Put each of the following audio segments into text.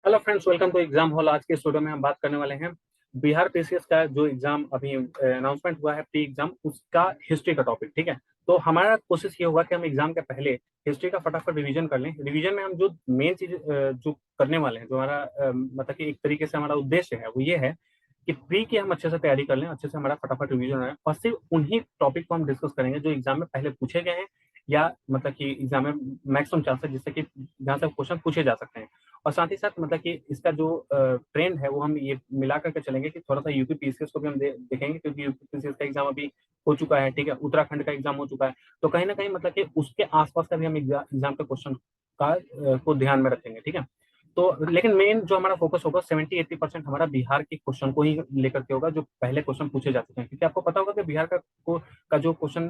Hello friends, welcome to exam hall. आज के इस वीडियो में हम बात करने वाले हैं बिहार पीसीएस का जो एग्जाम अभी अनाउंसमेंट हुआ है, प्री एग्जाम, उसका हिस्ट्री का टॉपिक। ठीक है, तो हमारा कोशिश ये होगा कि हम एग्जाम के पहले हिस्ट्री का फटाफट रिवीजन कर लें। रिवीजन में हम जो मेन चीज जो करने वाले हैं, जो हमारा मतलब कि एक तरीके से हमारा उद्देश्य है, वो ये है कि प्री की हम अच्छे से तैयारी कर लें, अच्छे से हमारा फटाफट रिवीजन है, और सिर्फ उन्हीं टॉपिक को हम डिस्कस करेंगे जो एग्जाम में पहले पूछे गए हैं, या मतलब कि एग्जाम में मैक्सिमम चांस है जिससे कि जहाँ से क्वेश्चन पूछे जा सकते हैं। और साथ ही साथ मतलब कि इसका जो ट्रेंड है वो हम ये मिला करके चलेंगे कि थोड़ा सा यूपी पीसीएस को भी हम देखेंगे, क्योंकि यूपी पीसीएस का एग्जाम अभी हो चुका है। ठीक है, उत्तराखंड का एग्जाम हो चुका है, तो कहीं ना कहीं मतलब कि उसके आसपास का भी हम एग्जाम के क्वेश्चन का को ध्यान में रखेंगे। ठीक है, तो लेकिन मेन जो हमारा फोकस होगा 70-80% हमारा बिहार के क्वेश्चन को ही लेकर के होगा, जो पहले क्वेश्चन पूछे जा चुके हैं, क्योंकि आपको पता होगा कि बिहार का जो क्वेश्चन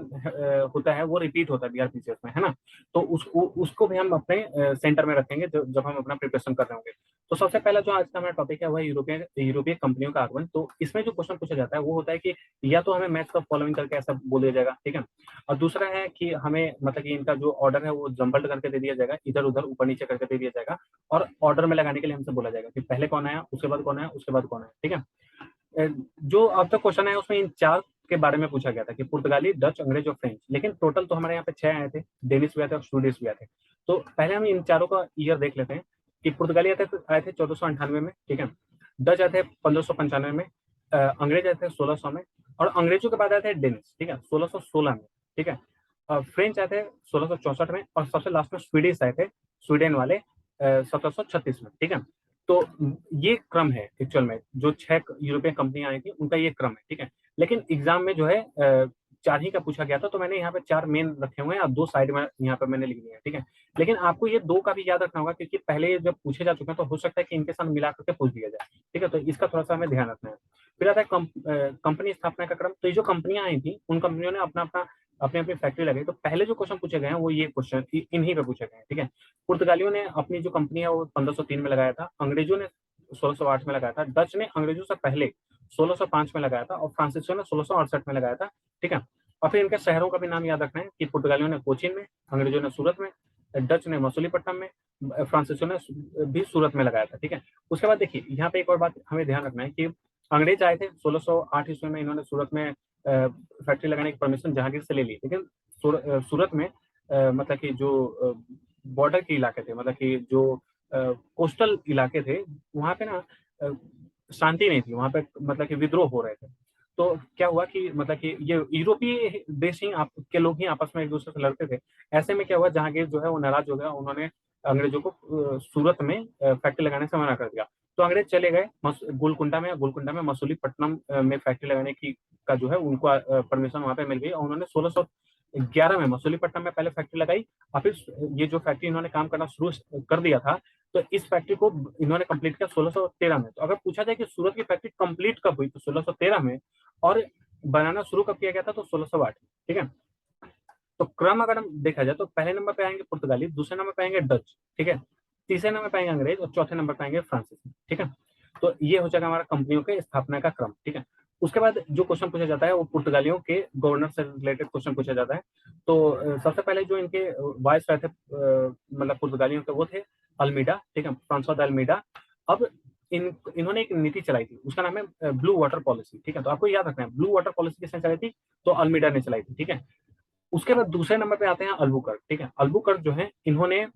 होता है वो रिपीट होता है बिहार पीसीएस में, है ना। तो उसको भी हम अपने सेंटर में रखेंगे जब हम अपना प्रिपरेशन कर रहे होंगे। तो सबसे पहला जो आज का हमारा टॉपिक है वह यूरोपियन यूरोपीय कंपनियों का आगमन। तो इसमें जो क्वेश्चन पूछा जाता है वो होता है कि या तो हमें मैच का फॉलोइंग करके ऐसा बोल दिया जाएगा, ठीक है। और दूसरा है कि हमें मतलब कि इनका जो ऑर्डर है वो जम्बल्ड करके दे दिया जाएगा, इधर उधर ऊपर नीचे करके दे दिया जाएगा, और ऑर्डर में लगाने के लिए हमसे बोला जाएगा कि पहले कौन आया, उसके बाद कौन आया, उसके बाद कौन आया। ठीक है, जो अब तक क्वेश्चन है उसमें इन चार के बारे में पूछा गया था कि पुर्तगाली, डच, अंग्रेज और फ्रेंच, लेकिन टोटल तो हमारे यहाँ पे 6 आए थे। डेनिश भी आए थे और स्वीडिश भी आए थे। तो पहले हम इन चारों का ईयर देख लेते हैं कि पुर्तगाली आए थे 1498 में, ठीक है। डच आए थे 1595 में, अंग्रेज आए थे 1600 में, और अंग्रेजों के बाद आए थे डेनिश, ठीक है, 1616 में, ठीक है। फ्रेंच आए थे 1664 में, और सबसे लास्ट में स्वीडिश आए थे, स्वीडन वाले, 1736 में, ठीक है। तो ये क्रम है एक्चुअल में, जो 6 यूरोपियन कंपनियां आई थी उनका ये क्रम है, ठीक है। लेकिन एग्जाम में जो है चार ही का पूछा गया था, तो मैंने यहाँ पे चार मेन रखे हुए हैं और दो साइड में यहाँ पे मैंने लिख दिए हैं, ठीक है। लेकिन आपको ये दो का भी याद रखना होगा, क्योंकि पहले जब पूछे जा चुके हैं तो हो सकता है कि इनके साथ मिला करके पूछ दिया जाए, ठीक है। तो इसका थोड़ा सा हमें ध्यान रखना है। फिर आता है कंपनी स्थापना का क्रम। तो ये जो कंपनियां आई थी उन कंपनियों ने अपना अपना अपनी अपनी फैक्ट्री लगाई। तो पहले जो क्वेश्चन पूछे गए हैं वो ये क्वेश्चन इन्हीं पे पूछे गए हैं, ठीक है। पुर्तगालियों ने अपनी जो कंपनी है वो 1503 में लगाया था, अंग्रेजों ने 1608 में लगाया था, डच ने अंग्रेजों से पहले 1605 में लगाया था, और फ्रांसीसियों ने 1668 में लगाया था, ठीक है। और फिर इनके शहरों का भी नाम याद रखना है कि पुर्तगालियों ने कोचीन में, अंग्रेजों ने सूरत में, डच ने मसूलीपट्टनम में, फ्रांसीसियों ने भी सूरत में लगाया था, ठीक है। उसके बाद देखिए यहाँ पे एक और बात हमें ध्यान रखना है कि अंग्रेज आए थे 1608 ईस्वी में, इन्होंने सूरत में फैक्ट्री लगाने की परमिशन जहांगीर से ले ली, लेकिन सूरत में मतलब कि जो बॉर्डर के इलाके थे, मतलब कि जो कोस्टल इलाके थे, वहां पे ना शांति नहीं थी, वहां पे मतलब कि विद्रोह हो रहे थे। तो क्या हुआ कि मतलब कि ये यूरोपीय देश ही के लोग ही आपस में एक दूसरे से लड़ते थे। ऐसे में क्या हुआ, जहांगीर जो है वो नाराज हो गया, उन्होंने अंग्रेजों को सूरत में फैक्ट्री लगाने से मना कर दिया। तो अंग्रेज चले गए गोलकुंडा में मसूलीपट्टनम में फैक्ट्री लगाने की का जो है उनको परमिशन वहां पे मिल गई, और उन्होंने 1611 में मसूलीपट्टनम में पहले फैक्ट्री लगाई। और फिर ये जो फैक्ट्री इन्होंने काम करना शुरू कर दिया था, तो इस फैक्ट्री को इन्होंने कंप्लीट किया 1613 में। तो अगर पूछा जाए कि सूरत की फैक्ट्री कंप्लीट कब हुई, तो 1613 में, और बनाना शुरू कब किया गया था, तो 1608, ठीक है। तो क्रम अगर हम देखा जाए तो पहले नंबर पे आएंगे पुर्तगाली, दूसरे नंबर पे आएंगे डच, ठीक है, तीसरे नंबर पे आएंगे अंग्रेज, और चौथे नंबर पे आएंगे फ्रांसीसी, ठीक है। तो ये हो जाएगा हमारा कंपनियों के स्थापना का क्रम, ठीक है। उसके बाद जो क्वेश्चन पूछा जाता है वो पुर्तगालियों के गवर्नर से रिलेटेड क्वेश्चन पूछा जाता है। तो सबसे पहले जो इनके वाइस थे मतलब पुर्तगालियों के, वो थे अल्मीडा, ठीक है, फ्रांसवा द अल्मीडा। अब इन्होंने एक नीति चलाई थी, उसका नाम है ब्लू वाटर पॉलिसी, ठीक है। तो आपको याद रखना है ब्लू वाटर पॉलिसी किसने चलाई थी, तो अल्मीडा ने चलाई थी, ठीक है। उसके बाद दूसरे नंबर पे आते हैं अल्बुकर्क, ठीक है। अल्बुकर्क जो है इन्होंने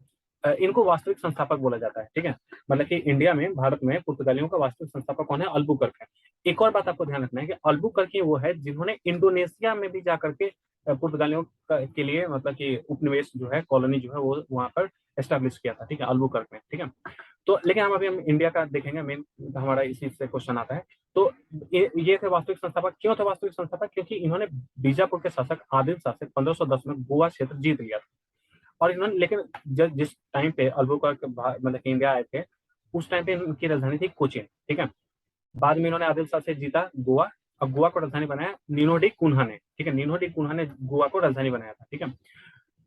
इनको वास्तविक संस्थापक बोला जाता है, ठीक है। मतलब कि इंडिया में, भारत में पुर्तगालियों का वास्तविक संस्थापक कौन है, अल्बुकर्क है। एक और बात आपको ध्यान रखना है कि अल्बुकर्क ही वो है जिन्होंने इंडोनेशिया में भी जाकर के पुर्तगालियों के लिए मतलब कि उपनिवेश जो है, कॉलोनी जो है वो वहां पर एस्टेब्लिश किया था, ठीक है, अल्बुकर्क में, ठीक है। तो लेकिन हम इंडिया का देखेंगे, मेन हमारा इसी से क्वेश्चन आता है। तो ये थे वास्तविक संस्थापक। क्यों थे वास्तविक संस्थापक, क्योंकि इन्होंने बीजापुर के शासक आदिल शाह से 1510 में गोवा क्षेत्र जीत लिया था। और इन्होंने लेकिन जिस टाइम पे अल्बुकर्क मतलब कि इंडिया आए थे, उस टाइम पे इनकी राजधानी थी कोचीन, ठीक है। बाद में इन्होंने आदिल शाह से जीता गोवा, अब गोवा को राजधानी बनाया नीनो डी कुन्हा ने, ठीक है, नीनो डी कुन्हा ने गोवा को राजधानी बनाया था, ठीक है।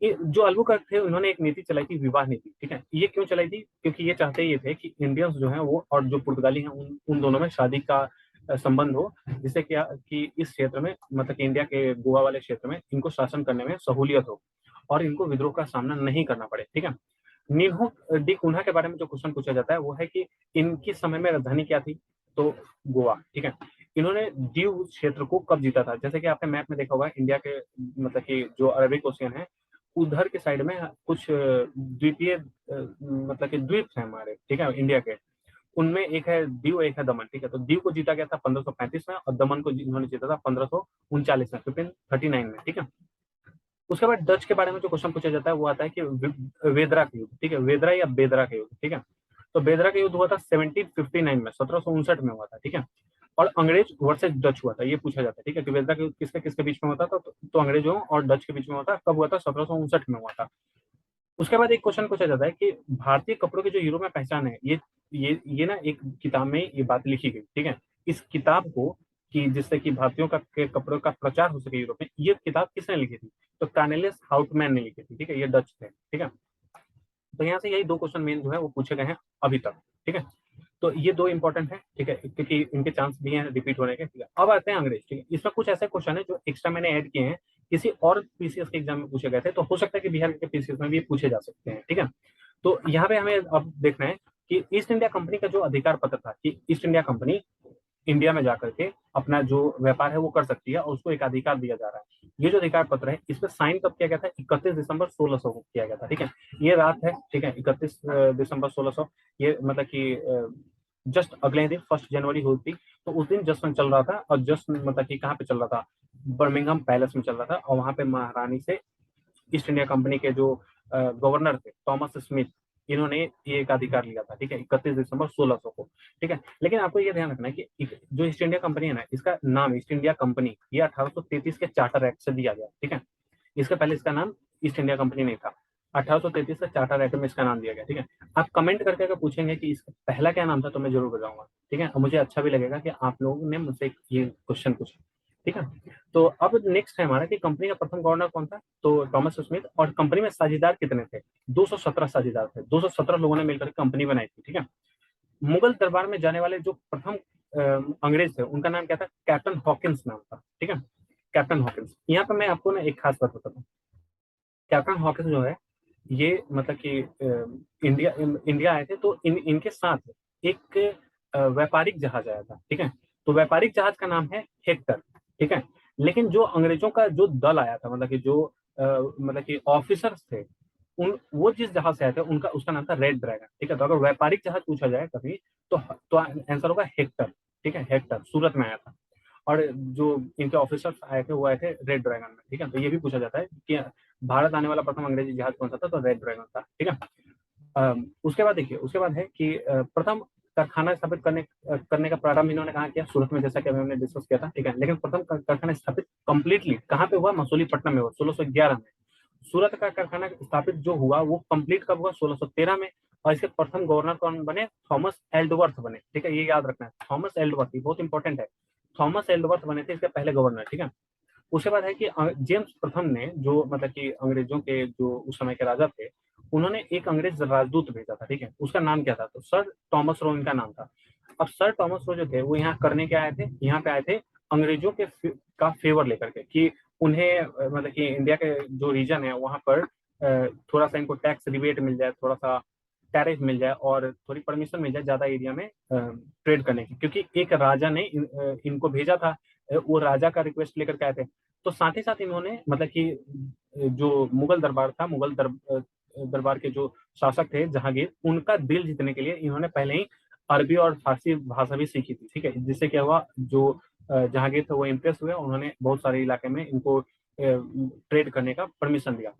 जो अल्बुकर्क थे उन्होंने एक नीति चलाई थी, विवाह नीति, ठीक है। ये क्यों चलाई थी, क्योंकि ये चाहते ये थे कि इंडियंस जो है वो और जो पुर्तगाली हैं उन दोनों में शादी का संबंध हो, जिससे क्या कि इस क्षेत्र में मतलब कि इंडिया के गोवा वाले क्षेत्र में इनको शासन करने में सहूलियत हो, और इनको विद्रोह का सामना नहीं करना पड़े, ठीक है। निन्हू डी कुन्हा के बारे में जो क्वेश्चन पूछा जाता है वो है कि इनकी समय में राजधानी क्या थी, तो गोवा, ठीक है। इन्होंने दीव क्षेत्र को कब जीता था, जैसे कि आपने मैप में देखा होगा इंडिया के, मतलब कि जो अरबिक ओशियन है उधर के साइड में कुछ द्वीपीय मतलब कि द्वीप है हमारे, ठीक है, इंडिया के। उनमें एक है दीव, एक है दमन, ठीक है। तो दीव को जीता गया था 1535 में, और दमन को इन्होंने जीता था 1539 में, 1539 में, ठीक है। उसके बाद डच के बारे में जो क्वेश्चन पूछा जाता है वो आता है कि वेदरा का युद्ध, ठीक है, वेदरा या बेदरा का युद्ध, ठीक है। तो बेदरा का युद्ध हुआ था 1759 में, 1759 में हुआ था, ठीक है। और अंग्रेज वर्सेस डच हुआ था, ये पूछा जाता है, ठीक है, कि बेदरा का युद्ध किसके किसके बीच में होता था, तो अंग्रेजों और डच के बीच में होता, कब हुआ था, 1759 में हुआ था। उसके बाद एक क्वेश्चन पूछा जाता है कि भारतीय कपड़ों की जो यूरोप में पहचान है, ये ना एक किताब में ये बात लिखी गई, ठीक है। इस किताब को, कि जिससे कि भारतीयों का के कपड़ों का प्रचार हो सके यूरोप में, ये किताब किसने लिखी थी, तो कार्नेलियस हाउटमैन ने लिखी थी, ठीक है, ये डच थे, ठीक है। तो यहाँ से यही दो क्वेश्चन मेन जो है वो पूछे गए हैं अभी तक, ठीक है। तो ये दो इंपॉर्टेंट है, ठीक है, क्योंकि इनके चांस भी हैं रिपीट होने के, ठीक है। अब आते हैं अंग्रेज, ठीक है। इसमें कुछ ऐसे क्वेश्चन है जो एक्स्ट्रा मैंने ऐड किए हैं, किसी और पीसीएस के एग्जाम में पूछे गए थे, तो हो सकता है कि बिहार के पीसीएस में भी पूछे जा सकते हैं, ठीक है। तो यहाँ पे हमें अब देखना है कि ईस्ट इंडिया कंपनी का जो अधिकार पत्र था, कि ईस्ट इंडिया कंपनी इंडिया में जाकर के अपना जो व्यापार है वो कर सकती है, और उसको एक अधिकार दिया जा रहा है। ये जो अधिकार पत्र है इस पर साइन कब किया गया था, 31 दिसंबर 1600 को किया गया था, ठीक है। ये रात है, ठीक है, 31 दिसंबर 1600, ये मतलब कि जस्ट अगले दिन 1 जनवरी हुई थी। तो उस दिन जश्न चल रहा था, और जश्न मतलब कि कहाँ पे चल रहा था, बर्मिंघम पैलेस में चल रहा था, और वहां पे महारानी से ईस्ट इंडिया कंपनी के जो गवर्नर थे थॉमस स्मिथ, इन्होंने ये एक अधिकार लिया था, ठीक है, 31 दिसंबर 1600 को, ठीक है। लेकिन आपको ये ध्यान रखना है कि जो ईस्ट इंडिया कंपनी है ना, इसका नाम ईस्ट इंडिया कंपनी ये 1833 के चार्टर एक्ट से दिया गया, ठीक है। इसका पहले इसका नाम ईस्ट इंडिया कंपनी नहीं था, 1833 के चार्टर एक्ट में इसका नाम दिया गया, ठीक है। आप कमेंट करके अगर पूछेंगे कि इसका पहला क्या नाम था, तो मैं जरूर बताऊंगा, ठीक है, और मुझे अच्छा भी लगेगा कि आप लोगों ने मुझसे ये क्वेश्चन पूछा, ठीक है। तो अब नेक्स्ट है हमारा कि कंपनी का प्रथम गवर्नर कौन था, तो थॉमस स्मिथ। और कंपनी में साझेदार कितने थे, 217 साझेदार थे, 217 लोगों ने मिलकर कंपनी बनाई थी, ठीक है। मुगल दरबार में जाने वाले जो प्रथम अंग्रेज थे उनका नाम क्या था, कैप्टन हॉकिंस नाम था, ठीक है, कैप्टन हॉकिंस। यहाँ पर मैं आपको ना एक खास बात बताता हूँ। कैप्टन हॉकिंस जो है ये मतलब कि इंडिया आए थे, तो इनके साथ एक व्यापारिक जहाज आया था, ठीक है। तो व्यापारिक जहाज का नाम है हेक्टर, ठीक है। लेकिन जो अंग्रेजों का जो दल आया था, मतलब कि जो मतलब कि ऑफिसर्स थे, उन वो जिस जहाज से आए थे उनका उसका नाम था रेड ड्रैगन, ठीक है। तो अगर व्यापारिक जहाज पूछा जाए कभी, तो आंसर होगा हेक्टर, ठीक है, हेक्टर सूरत में आया था। और जो इनके ऑफिसर्स आए थे वो आए थे रेड ड्रैगन में, ठीक है। तो ये भी पूछा जाता है कि भारत आने वाला प्रथम अंग्रेजी जहाज कौन सा था, तो रेड ड्रैगन था, ठीक है। उसके बाद देखिए, उसके बाद है कि प्रथम कारखाना स्थापित करने का प्रारंभ इन्होंने कहा किया, सूरत में, जैसा कि हमने डिस्कस किया था, ठीक है। लेकिन प्रथम कारखाना स्थापित कंप्लीटली कहाँ पे हुआ, मसूलीपट्टनम में हुआ 1611 में। सूरत का कारखाना स्थापित जो हुआ वो कंप्लीट कब हुआ, 1613 में। और इसके प्रथम गवर्नर कौन बने, थॉमस एल्डवर्थ बने, ठीक है, ये याद रखना है, थॉमस एल्डवर्थ, ये बहुत इंपॉर्टेंट है। थॉमस एल्डवर्थ बने थे इसके पहले गवर्नर, ठीक है। उसके बाद है कि जेम्स प्रथम ने, जो मतलब कि अंग्रेजों के जो उस समय के राजा थे, उन्होंने एक अंग्रेज राजदूत भेजा था, ठीक है। उसका नाम क्या था, तो सर टॉमस रो इनका नाम था। अब सर टॉमस रो जो थे वो यहाँ करने के आए थे, यहाँ पे आए थे अंग्रेजों के का फेवर लेकर के, कि उन्हें मतलब कि इंडिया के जो रीजन है वहां पर थोड़ा सा इनको टैक्स रिबेट मिल जाए, थोड़ा सा टैरिफ मिल जाए, और थोड़ी परमिशन मिल जाए ज्यादा एरिया में ट्रेड करने की, क्योंकि एक राजा ने इनको भेजा था, वो राजा का रिक्वेस्ट लेकर के आए थे। तो साथ ही साथ इन्होंने मतलब कि जो मुगल दरबार था, दरबार के जो शासक थे जहांगीर, उनका दिल जीतने के लिए इन्होंने पहले ही अरबी और फारसी भाषा भी सीखी थी, ठीक है। जिससे क्या हुआ, जो जहांगीर थे वो इम्प्रेस हुए, उन्होंने बहुत सारे इलाके में इनको ट्रेड करने का परमिशन दिया।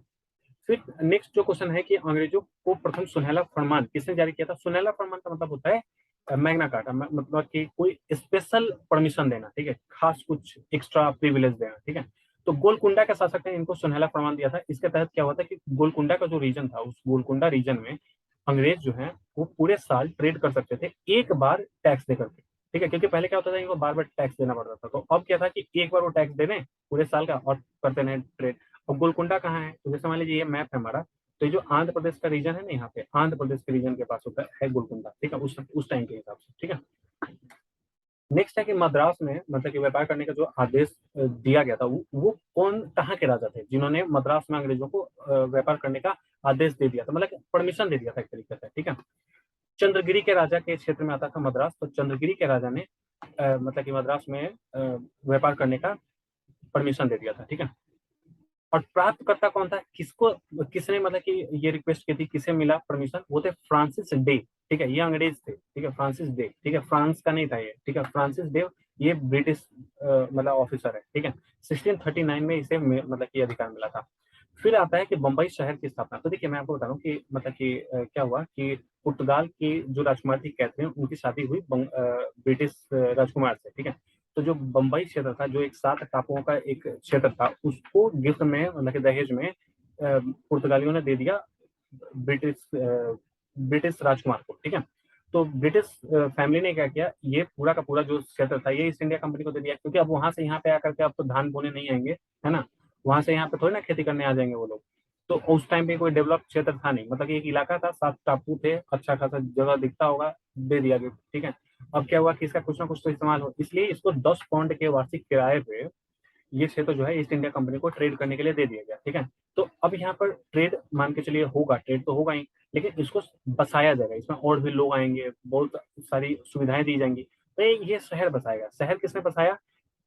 फिर नेक्स्ट जो क्वेश्चन है कि अंग्रेजों को प्रथम सुनहला फरमान किसने जारी किया था। सुनहला फरमान का मतलब होता है मैग्ना कार्टा, मतलब कि कोई स्पेशल परमिशन देना, ठीक है, खास कुछ एक्स्ट्रा प्रिविलेज देना, ठीक है। तो गोलकुंडा के शासक ने इनको सुनहला फरमान दिया था। इसके तहत क्या हुआ था कि गोलकुंडा का जो रीजन था, उस गोलकुंडा रीजन में अंग्रेज जो है वो पूरे साल ट्रेड कर सकते थे एक बार टैक्स दे करके, ठीक है। क्योंकि पहले क्या होता था, इनको बार बार टैक्स देना पड़ता था। तो अब क्या था कि एक बार वो टैक्स दे दें पूरे साल का, और करते रहे ट्रेड। और गोलकुंडा कहाँ है, तो जैसे मान लीजिए ये मैप है हमारा, तो ये जो आंध्र प्रदेश का रीजन है ना, यहाँ पे आंध्र प्रदेश के रीजन के पास होता है गोलकुंडा, ठीक है, उस टाइम के हिसाब से, ठीक है। नेक्स्ट है कि मद्रास में मतलब कि व्यापार करने का जो आदेश दिया गया था, वो कौन कहाँ के राजा थे जिन्होंने मद्रास में अंग्रेजों को व्यापार करने का आदेश दे दिया था, मतलब परमिशन दे दिया था एक तरीके से, ठीक है। चंद्रगिरी के राजा के क्षेत्र में आता था मद्रास, तो चंद्रगिरी के राजा ने मतलब कि मद्रास में व्यापार करने का परमिशन दे दिया था, ठीक है। और प्राप्तकर्ता कौन था, किसको किसने मतलब कि ये रिक्वेस्ट की थी, किसे मिला परमिशन, वो थे फ्रांसिस डे, ठीक है। ये अंग्रेज थे, ठीक है, फ्रांसिस डे, ठीक है, फ्रांस का नहीं था ये, ठीक है, फ्रांसिस डे, ये ब्रिटिश मतलब ऑफिसर है, ठीक है। 1639 में इसे मतलब कि अधिकार मिला था। फिर आता है कि बंबई शहर की स्थापना। तो देखिए मैं आपको बता रहा हूँ कि मतलब कि क्या हुआ कि पुर्तगाल की जो राजकुमार थी कैथरीन, उनकी शादी हुई ब्रिटिश राजकुमार से, ठीक है। तो जो बंबई क्षेत्र था, जो एक 7 टापुओं का एक क्षेत्र था, उसको गिफ्ट में मतलब कि दहेज में पुर्तगालियों ने दे दिया ब्रिटिश राजकुमार को, ठीक है। तो ब्रिटिश फैमिली ने क्या किया, ये पूरा का पूरा जो क्षेत्र था ये ईस्ट इंडिया कंपनी को दे दिया, क्योंकि अब वहां से यहाँ पे आकर के अब तो धान बोने नहीं आएंगे, है ना। वहां से यहाँ पे थोड़ी ना खेती करने आ जाएंगे वो लोग। तो उस टाइम पे कोई डेवलप क्षेत्र था नहीं, मतलब एक इलाका था, 7 टापू थे, अच्छा खासा जगह दिखता होगा, दे दिया गया, ठीक है। अब क्या हुआ कि इसका कुछ ना कुछ तो इस्तेमाल हो, इसलिए इसको 10 पाउंड के वार्षिक किराए पे ये क्षेत्र जो है ईस्ट इंडिया कंपनी को ट्रेड करने के लिए दे दिया गया, ठीक है। तो अब यहाँ पर ट्रेड मान के चलिए होगा, ट्रेड तो होगा ही, लेकिन इसको बसाया जाएगा, इसमें और भी लोग आएंगे, बहुत सारी सुविधाएं दी जाएंगी, तो ये शहर बसाएगा। शहर किसने बसाया,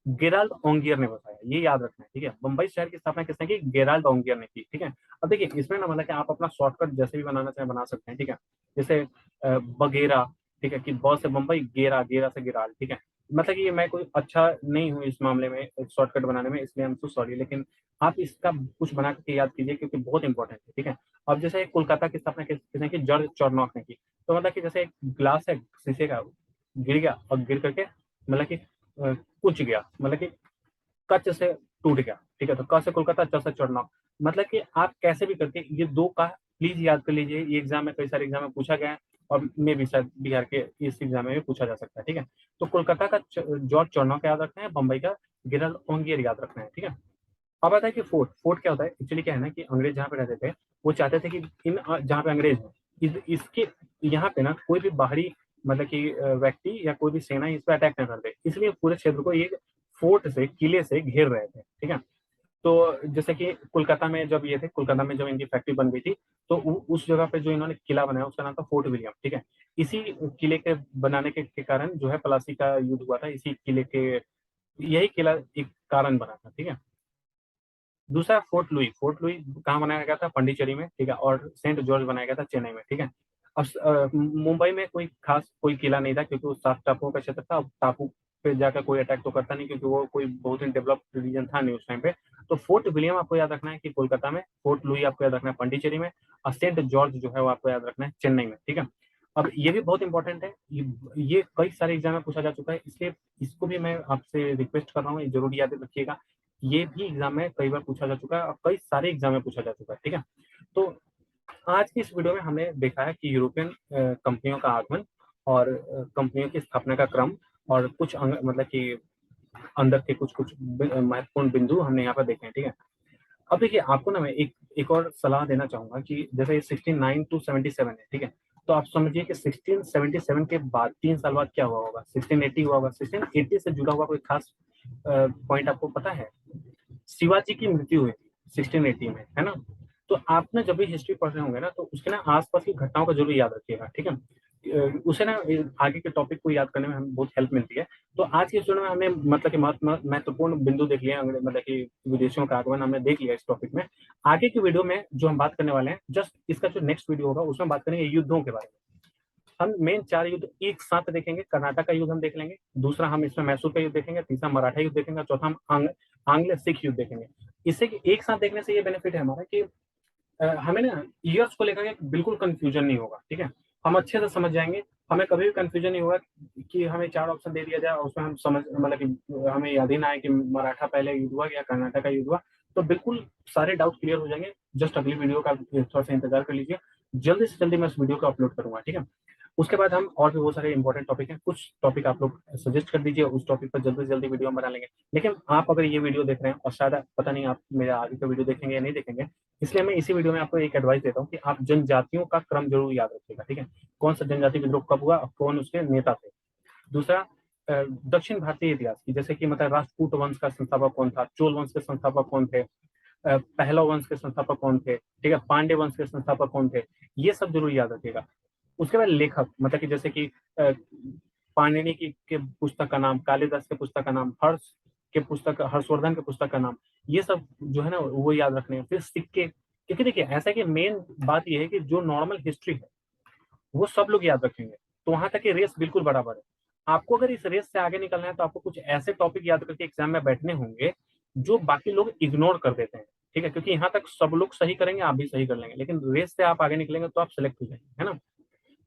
गेराल्ड ओंगियर ने बताया, ये याद रखना है, ठीक है। बंबई शहर की स्थापना किसने की, गेराल्ड ओंगियर ने की, ठीक है। अब देखिए इसमें ना मतलब कि आप अपना शॉर्टकट जैसे भी बनाना चाहें बना सकते हैं, ठीक है। जैसे बगेरा, ठीक है, कि ब से बंबई, गेरा, गेरा से गेराल्ड, ठीक है। मतलब कि ये मैं कोई अच्छा नहीं हूँ इस मामले में शॉर्टकट बनाने में, इसलिए हम तो सॉरी, लेकिन आप इसका कुछ बना करके याद कीजिए क्योंकि बहुत इंपॉर्टेंट है, ठीक है। अब जैसे कोलकाता की स्थापना किसने की, जॉर्ज चॉर्नॉक ने की। तो मतलब कि जैसे एक ग्लास है शीशे का, गिर गया और गिर करके मतलब कि कुछ गया, मतलब कि कच्च से टूट गया, ठीक है। तो क से कोलकाता, च से चढ़ना, मतलब कि आप कैसे भी करके ये दो का प्लीज याद कर लीजिए। ये एग्जाम में, कई सारे एग्जाम में पूछा गया है, और मे भी शायद बिहार के इस एग्जाम में भी पूछा जा सकता है, ठीक है। तो कोलकाता का जॉर्ज चौर्नॉक याद रखना है, बंबई का गिरल ओंगियर याद रखना है, ठीक है। अब आता है कि फोर्ट, फोर्ट क्या होता है, एक्चुअली क्या है ना कि अंग्रेज जहाँ पे रहते थे, वो चाहते थे कि इन जहाँ पे अंग्रेज है, इसके यहाँ पे ना कोई भी बाहरी मतलब कि व्यक्ति या कोई भी सेना इस पे अटैक ना कर दे, इसलिए पूरे क्षेत्र को ये फोर्ट से, किले से घेर रहे थे, ठीक है। तो जैसे कि कोलकाता में जब ये थे, कोलकाता में जब इनकी फैक्ट्री बन गई थी, तो उस जगह पे जो इन्होंने किला बनाया उसका नाम था फोर्ट विलियम, ठीक है। इसी किले के बनाने के कारण जो है प्लासी का युद्ध हुआ था, इसी किले के, यही किला एक कारण बना था, ठीक है। दूसरा फोर्ट लुई, फोर्ट लुई कहाँ बनाया गया था, पंडिचेरी में, ठीक है। और सेंट जॉर्ज बनाया गया था चेन्नई में, ठीक है। अब मुंबई में कोई खास कोई किला नहीं था क्योंकि वो 7 टापुओं का क्षेत्र था। अब टापू पे जाकर कोई अटैक तो करता नहीं क्योंकि वो कोई बहुत ही डेवलप्ड रीजन था नहीं उस टाइम पे। तो फोर्ट विलियम आपको याद रखना है कि कोलकाता में, फोर्ट लुई आपको याद रखना है पंडिचेरी में, और सेंट जॉर्ज जो है वो आपको याद रखना है चेन्नई में, ठीक है। अब ये भी बहुत इंपॉर्टेंट है, ये कई सारे एग्जाम में पूछा जा चुका है, इसलिए इसको भी मैं आपसे रिक्वेस्ट कर रहा हूँ, ये जरूर याद रखिएगा। ये भी एग्जाम में कई बार पूछा जा चुका है और कई सारे एग्जाम में पूछा जा चुका है, ठीक है। तो आज की इस वीडियो में हमने देखा है कि यूरोपियन कंपनियों का आगमन और कंपनियों की स्थापना का क्रम, और कुछ मतलब कि अंदर के कुछ कुछ महत्वपूर्ण बिंदु हमने यहाँ पर देखे हैं, ठीक है। अब देखिए आपको ना मैं एक और सलाह देना चाहूंगा कि जैसे 69 टू 77 है, ठीक है। तो आप समझिए कि 1677 के बाद 3 साल बाद क्या हुआ होगा, 1680 हुआ होगा। 1680 से जुड़ा हुआ कोई खास पॉइंट आपको पता है, शिवाजी की मृत्यु हुई थी 1680 में, है ना। तो आप ना जब भी हिस्ट्री पढ़ रहे होंगे ना, तो उसके ना आसपास की घटनाओं का जरूर याद रखिएगा, ठीक है। उसे ना आगे के टॉपिक को याद करने में हमें बहुत हेल्प मिलती है। तो आज की स्टोरी में हमने मतलब कि महत्वपूर्ण बिंदु देख लिया, मतलब कि विदेशियों का आगमन हमने देख लिया इस टॉपिक में। आगे की वीडियो में जो हम बात करने वाले हैं, जस्ट इसका जो नेक्स्ट वीडियो होगा उसमें बात करेंगे युद्धों के बारे में। हम मेन 4 युद्ध एक साथ देखेंगे। कर्नाटक का युद्ध हम देख लेंगे, दूसरा हम इसमें मैसूर का युद्ध देखेंगे, तीसरा मराठा युद्ध देखेंगे, चौथा हम आंग्ल सिख युद्ध देखेंगे। इससे एक साथ देखने से ये बेनिफिट है हमारा कि हमें ना ईयर्स को लेकर के बिल्कुल कंफ्यूजन नहीं होगा, ठीक है। हम अच्छे से समझ जाएंगे, हमें कभी भी कंफ्यूजन नहीं होगा कि हमें 4 ऑप्शन दे दिया जाए और उसमें हम समझ मतलब कि हमें याद ही ना आए कि मराठा पहले युद्ध हुआ या कर्नाटक का युद्ध हुआ। तो बिल्कुल सारे डाउट क्लियर हो जाएंगे। जस्ट अगली वीडियो का थोड़ा सा इंतजार कर लीजिए, जल्दी से जल्दी मैं इस वीडियो को अपलोड करूंगा, ठीक है। उसके बाद हम और भी बहुत सारे इंपॉर्टेंट टॉपिक हैं, कुछ टॉपिक आप लोग सजेस्ट कर दीजिए, उस टॉपिक पर जल्दी से जल्दी वीडियो हम बना लेंगे। लेकिन आप अगर ये वीडियो देख रहे हैं और शायद पता नहीं आप मेरा आगे का वीडियो देखेंगे या नहीं देखेंगे, इसलिए मैं इसी वीडियो में आपको एक एडवाइस देता हूँ कि आप जनजातियों का क्रम जरूर याद रखिएगा, ठीक है। कौन सा जनजाति विद्रोह कब हुआ और कौन उसके नेता थे। दूसरा, दक्षिण भारतीय इतिहास की, जैसे कि मतलब राष्ट्रकूट वंश का संस्थापक कौन था, चोल वंश के संस्थापक कौन थे, पहलव वंश के संस्थापक कौन थे, ठीक है, पांड्य वंश के संस्थापक कौन थे, ये सब जरूर याद रखिएगा। उसके बाद लेखक, मतलब कि जैसे कि पाणिनि की के पुस्तक का नाम, कालिदास के पुस्तक का नाम, हर्षवर्धन के पुस्तक का नाम, ये सब जो है ना वो याद रखने हैं। फिर सिक्के, क्योंकि देखिए ऐसा कि मेन बात ये है कि जो नॉर्मल हिस्ट्री है वो सब लोग याद रखेंगे, तो वहां तक ये रेस बिल्कुल बराबर है। आपको अगर इस रेस से आगे निकलना है तो आपको कुछ ऐसे टॉपिक याद करके एग्जाम में बैठने होंगे जो बाकी लोग इग्नोर कर देते हैं, ठीक है, क्योंकि यहाँ तक सब लोग सही करेंगे, आप भी सही कर लेंगे, लेकिन रेस से आप आगे निकलेंगे तो आप सेलेक्ट हो जाएंगे, है ना।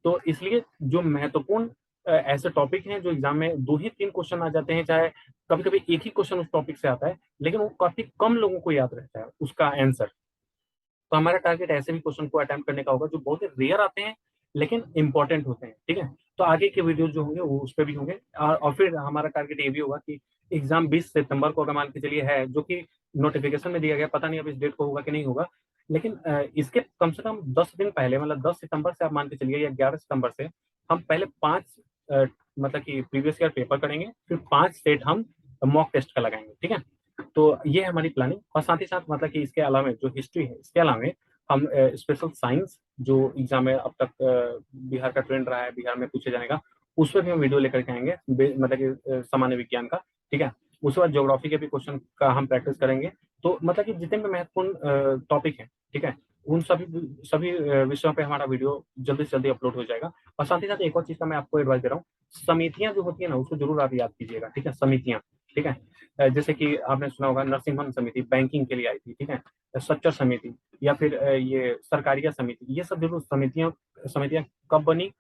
तो इसलिए जो महत्वपूर्ण ऐसे टॉपिक हैं जो एग्जाम में 2 ही 3 क्वेश्चन आ जाते हैं, चाहे कभी कभी एक ही क्वेश्चन उस टॉपिक से आता है, लेकिन वो काफी कम लोगों को याद रहता है उसका आंसर। तो हमारा टारगेट ऐसे भी क्वेश्चन को अटेम्प्ट करने का होगा जो बहुत ही रेयर आते हैं लेकिन इंपॉर्टेंट होते हैं, ठीक है। तो आगे के वीडियो जो होंगे वो उस पर भी होंगे, और फिर हमारा टारगेट ये भी होगा कि एग्जाम 20 सितंबर को अगर मान के चलिए है, जो कि नोटिफिकेशन में दिया गया, पता नहीं अब इस डेट को होगा कि नहीं होगा, लेकिन इसके कम से कम 10 दिन पहले, मतलब 10 सितंबर से आप मान के चलिए या 11 सितंबर से, हम पहले 5 मतलब कि प्रीवियस ईयर पेपर करेंगे, फिर 5 सेट हम मॉक टेस्ट का लगाएंगे, ठीक है। तो ये है हमारी प्लानिंग, और साथ ही साथ मतलब कि इसके अलावा जो हिस्ट्री है, इसके अलावा हम स्पेशल साइंस जो एग्जाम में अब तक बिहार का ट्रेंड रहा है, बिहार में पूछे जाने का, उस पर भी हम वीडियो लेकर के आएंगे, मतलब कि सामान्य विज्ञान का, ठीक है। उसके बाद ज्योग्राफी के भी क्वेश्चन का हम प्रैक्टिस करेंगे। तो मतलब कि जितने भी महत्वपूर्ण टॉपिक हैं, ठीक है, उन सभी सभी विषयों पे हमारा वीडियो जल्दी से जल्दी अपलोड हो जाएगा। और साथ ही साथ एक और चीज का मैं आपको एडवाइस दे रहा हूँ, समितियां जो होती है ना उसको जरूर आप याद कीजिएगा, ठीक है, समितियां, ठीक है। जैसे कि आपने सुना होगा नरसिम्हन समिति बैंकिंग के लिए आई थी, ठीक है, सच्चर समिति, या फिर ये सरकारिया समिति, ये सब जरूर समितियां समितियां कब बनी,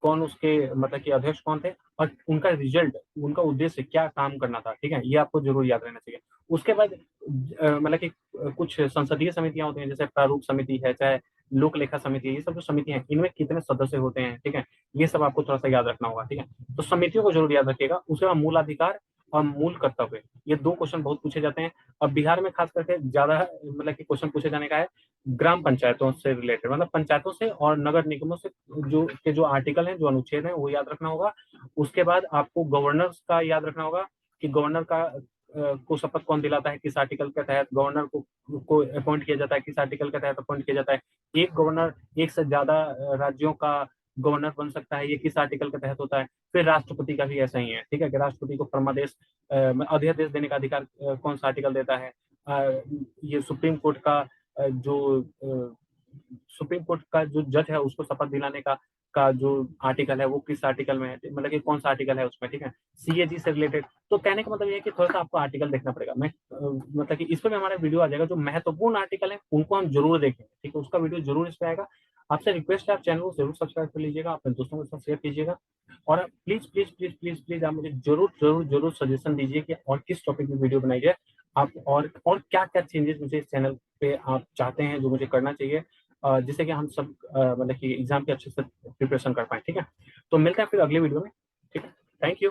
कौन उसके मतलब कि अध्यक्ष कौन थे, और उनका रिजल्ट, उनका उद्देश्य क्या काम करना था, ठीक है, ये आपको जरूर याद रहना चाहिए। उसके बाद मतलब कि कुछ संसदीय समितियां होती हैं, जैसे प्रारूप समिति है, चाहे लोक लेखा समिति है, ये सब जो समितियां हैं इनमें कितने सदस्य होते हैं, ठीक है, ये सब आपको थोड़ा सा याद रखना होगा, ठीक है। तो समितियों को जरूर याद रखिएगा। उसके बाद मूल अधिकार और मूल कर्तव्य, ये 2 क्वेश्चन बहुत पूछे जाते हैं, और बिहार में खास करके ज्यादा मतलब कि क्वेश्चन पूछे जाने का है ग्राम पंचायतों से रिलेटेड, मतलब पंचायतों से और नगर निगमों से जो आर्टिकल हैं, जो अनुच्छेद हैं, वो याद रखना होगा। उसके बाद आपको गवर्नर का याद रखना होगा कि गवर्नर को शपथ कौन दिलाता है, किस आर्टिकल के तहत गवर्नर को अपॉइंट किया जाता है, किस आर्टिकल के तहत अपॉइंट किया जाता है, एक गवर्नर एक से ज्यादा राज्यों का गवर्नर बन सकता है, ये किस आर्टिकल के तहत होता है। फिर राष्ट्रपति का भी ऐसा ही है, ठीक है, कि राष्ट्रपति को परमादेश अध्यादेश देने का अधिकार कौन सा आर्टिकल देता है। ये सुप्रीम कोर्ट का जो सुप्रीम कोर्ट का जो जज है उसको शपथ दिलाने का जो आर्टिकल है वो किस आर्टिकल में है, मतलब कि कौन सा आर्टिकल है उसमें, ठीक है, सीएजी से रिलेटेड। तो कहने का मतलब ये है कि थोड़ा सा आपको आर्टिकल देखना पड़ेगा। मैं मतलब कि इस पर भी हमारा वीडियो आ जाएगा, जो महत्वपूर्ण आर्टिकल है उनको हम जरूर देखेंगे, ठीक है, उसका वीडियो जरूर इस पर आएगा। आपसे रिक्वेस्ट है आप चैनल को जरूर सब्सक्राइब कर लीजिएगा, अपने दोस्तों के साथ शेयर कीजिएगा, और please please please please please आप मुझे जरूर जरूर जरूर सजेशन दीजिए कि और किस टॉपिक में वीडियो बनाई जाए, आप और क्या क्या चेंजेस मुझे इस चैनल पे आप चाहते हैं जो मुझे करना चाहिए, जिससे कि हम सब मतलब कि एग्जाम के अच्छे से प्रिपरेशन कर पाए, ठीक है। तो मिलते हैं फिर अगले वीडियो में, ठीक है। Thank you.